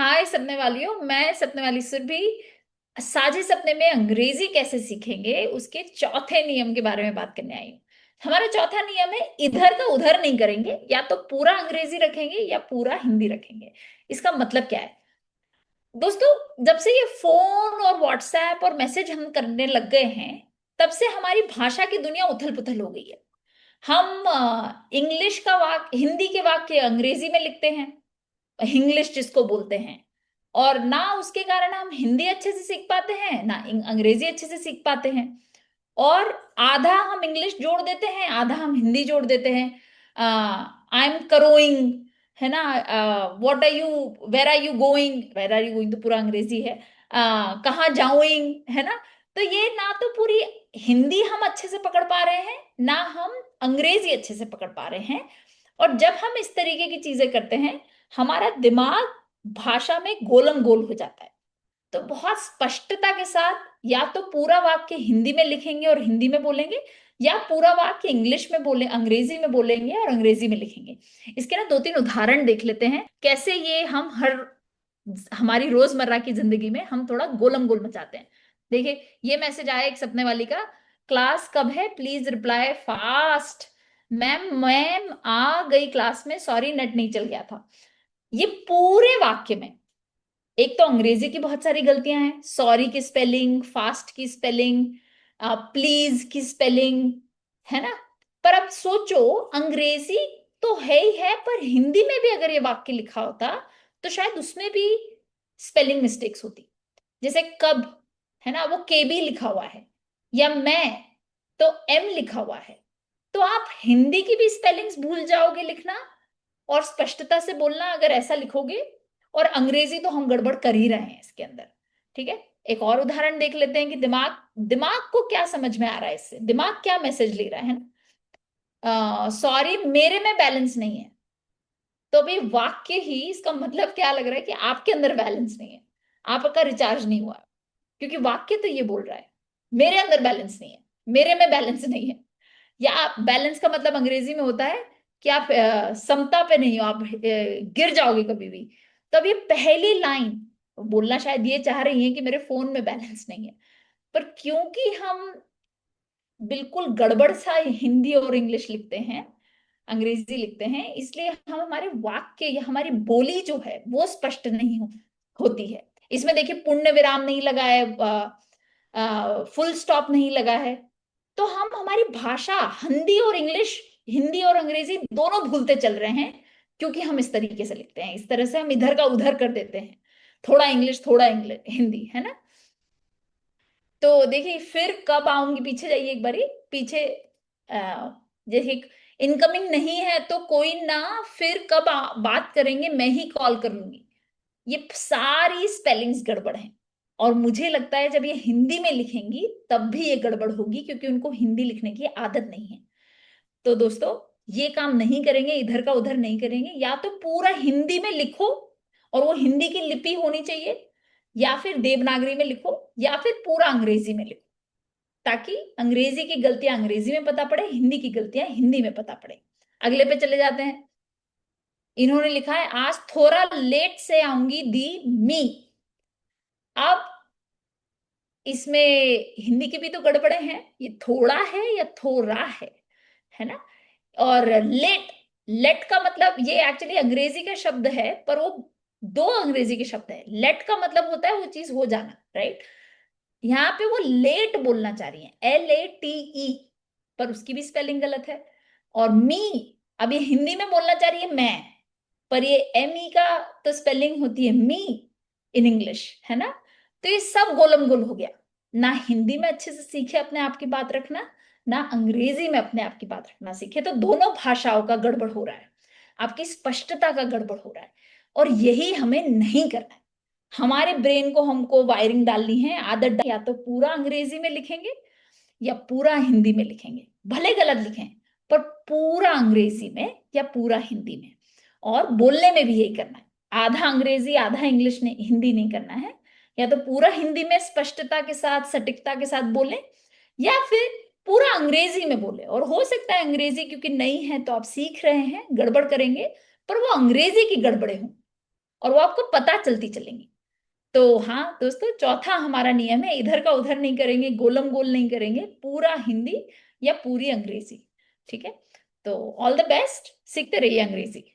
हाय सपने वालियों, मैं सपने वाली सुरभि। साझे सपने में अंग्रेजी कैसे सीखेंगे उसके चौथे नियम के बारे में बात करने आई हूँ। हमारा चौथा नियम है, इधर का उधर नहीं करेंगे, या तो पूरा अंग्रेजी रखेंगे या पूरा हिंदी रखेंगे। इसका मतलब क्या है दोस्तों? जब से ये फोन और व्हाट्सएप और मैसेज हम करने लग गए हैं, तब से हमारी भाषा की दुनिया उथल पुथल हो गई है। हम इंग्लिश का वाक्य, हिंदी के वाक्य अंग्रेजी में लिखते हैं, इंग्लिश जिसको बोलते हैं। और ना उसके कारण हम हिंदी अच्छे से सीख पाते हैं, ना अंग्रेजी अच्छे से सीख पाते हैं। और आधा हम इंग्लिश जोड़ देते हैं, आधा हम हिंदी जोड़ देते हैं। आई एम करोइंग, है ना। What are you, where are you going, where are you going तो पूरा अंग्रेजी है। कहाँ जाओइंग, है ना। तो ये ना तो पूरी हिंदी हम अच्छे से पकड़ पा रहे हैं, ना हम अंग्रेजी अच्छे से पकड़ पा रहे हैं। और जब हम इस तरीके की चीजें करते हैं, हमारा दिमाग भाषा में गोलम गोल हो जाता है। तो बहुत स्पष्टता के साथ या तो पूरा वाक्य हिंदी में लिखेंगे और हिंदी में बोलेंगे, या पूरा वाक्य इंग्लिश में बोले, अंग्रेजी में बोलेंगे और अंग्रेजी में लिखेंगे। इसके ना दो तीन उदाहरण देख लेते हैं, कैसे ये हम हमारी रोजमर्रा की जिंदगी में हम थोड़ा गोलम गोल मचाते हैं। देखिए, ये मैसेज आया एक सपने वाली का। क्लास कब है, please reply fast. Ma'am ma'am आ गई क्लास में, सॉरी नेट नहीं चल गया था। ये पूरे वाक्य में एक तो अंग्रेजी की बहुत सारी गलतियां हैं, सॉरी की स्पेलिंग, फास्ट की स्पेलिंग, प्लीज की स्पेलिंग, है ना। पर अब सोचो, अंग्रेजी तो है ही है, पर हिंदी में भी अगर ये वाक्य लिखा होता तो शायद उसमें भी स्पेलिंग मिस्टेक्स होती। जैसे कब, है ना, वो के बी लिखा हुआ है, या मैं तो एम लिखा हुआ है। तो आप हिंदी की भी स्पेलिंग्स भूल जाओगे लिखना, और स्पष्टता से बोलना अगर ऐसा लिखोगे। और अंग्रेजी तो हम गड़बड़ कर ही रहे हैं इसके अंदर। ठीक है, एक और उदाहरण देख लेते हैं कि दिमाग दिमाग को क्या समझ में आ रहा है, इससे दिमाग क्या मैसेज ले रहा है ना। सॉरी मेरे में बैलेंस नहीं है। तो अभी वाक्य ही इसका मतलब क्या लग रहा है कि आपके अंदर बैलेंस नहीं है, आपका रिचार्ज नहीं हुआ। क्योंकि वाक्य तो ये बोल रहा है मेरे अंदर बैलेंस नहीं है, मेरे में बैलेंस नहीं है। या बैलेंस का मतलब अंग्रेजी में होता है कि आप समता पे नहीं हो, आप गिर जाओगे कभी भी। तो अब ये पहली लाइन बोलना शायद ये चाह रही है कि मेरे फोन में बैलेंस नहीं है। पर क्योंकि हम बिल्कुल गड़बड़ सा हिंदी और इंग्लिश लिखते हैं, अंग्रेजी लिखते हैं, इसलिए हम हमारे वाक्य या हमारी बोली जो है वो स्पष्ट नहीं होती है। इसमें देखिए, पुण्य विराम नहीं लगा है, फुल स्टॉप नहीं लगा है। तो हम हमारी भाषा हिंदी और इंग्लिश, हिंदी और अंग्रेजी दोनों भूलते चल रहे हैं। क्योंकि हम इस तरीके से लिखते हैं, इस तरह से हम इधर का उधर कर देते हैं, थोड़ा इंग्लिश थोड़ा इंग्लिश हिंदी, है ना। तो देखिए, फिर कब आऊंगी, पीछे जाइए एक बारी पीछे। जैसे इनकमिंग नहीं है तो कोई ना, फिर कब बात करेंगे, मैं ही कॉल कर लूंगी। ये सारी स्पेलिंग्स गड़बड़ हैं। और मुझे लगता है जब ये हिंदी में लिखेंगी तब भी ये गड़बड़ होगी, क्योंकि उनको हिंदी लिखने की आदत नहीं है। तो दोस्तों, ये काम नहीं करेंगे, इधर का उधर नहीं करेंगे। या तो पूरा हिंदी में लिखो, और वो हिंदी की लिपि होनी चाहिए, या फिर देवनागरी में लिखो, या फिर पूरा अंग्रेजी में लिखो, ताकि अंग्रेजी की गलतियां अंग्रेजी में पता पड़े, हिंदी की गलतियां हिंदी में पता पड़े। अगले पे चले जाते हैं। इन्होंने लिखा है, आज थोड़ा लेट से आऊंगी दी मी। अब इसमें हिंदी की भी तो गड़बड़े हैं, ये थोड़ा है या थोड़ा है ना। और लेट, लेट का मतलब ये एक्चुअली अंग्रेजी का शब्द है, पर वो दो अंग्रेजी के शब्द है। लेट का मतलब होता है वो चीज हो जाना, राइट। यहाँ पे वो लेट बोलना चाह रही है, LATE, पर उसकी भी स्पेलिंग गलत है। और मी, अब ये हिंदी में बोलना चाह रही है मैं, पर ये ME का तो स्पेलिंग होती है मी इन इंग्लिश, है ना। तो ये सब गोलम गोल हो गया। ना हिंदी में अच्छे से सीखे अपने आप की बात रखना, ना अंग्रेजी में अपने आप की बात रखना सीखे। तो दोनों भाषाओं का गड़बड़ हो रहा है, आपकी स्पष्टता का गड़बड़ हो रहा है। और यही हमें नहीं करना है। हमारे ब्रेन को हमको वायरिंग डालनी है, आदत या तो पूरा अंग्रेजी में लिखेंगे या पूरा हिंदी में लिखेंगे, भले गलत लिखें, पर पूरा अंग्रेजी में या पूरा हिंदी में। और बोलने में भी यही करना है, आधा अंग्रेजी आधा इंग्लिश ने हिंदी नहीं करना है। या तो पूरा हिंदी में स्पष्टता के साथ सटीकता के साथ बोले, या फिर पूरा अंग्रेजी में बोले। और हो सकता है अंग्रेजी क्योंकि नई है तो आप सीख रहे हैं, गड़बड़ करेंगे, पर वो अंग्रेजी की गड़बड़े हों। और वो आपको पता चलती चलेंगी। तो हाँ दोस्तों, चौथा हमारा नियम है, इधर का उधर नहीं करेंगे, गोलम गोल नहीं करेंगे, पूरा हिंदी या पूरी अंग्रेजी। ठीक है, तो ऑल द बेस्ट, सीखते रहिए अंग्रेजी।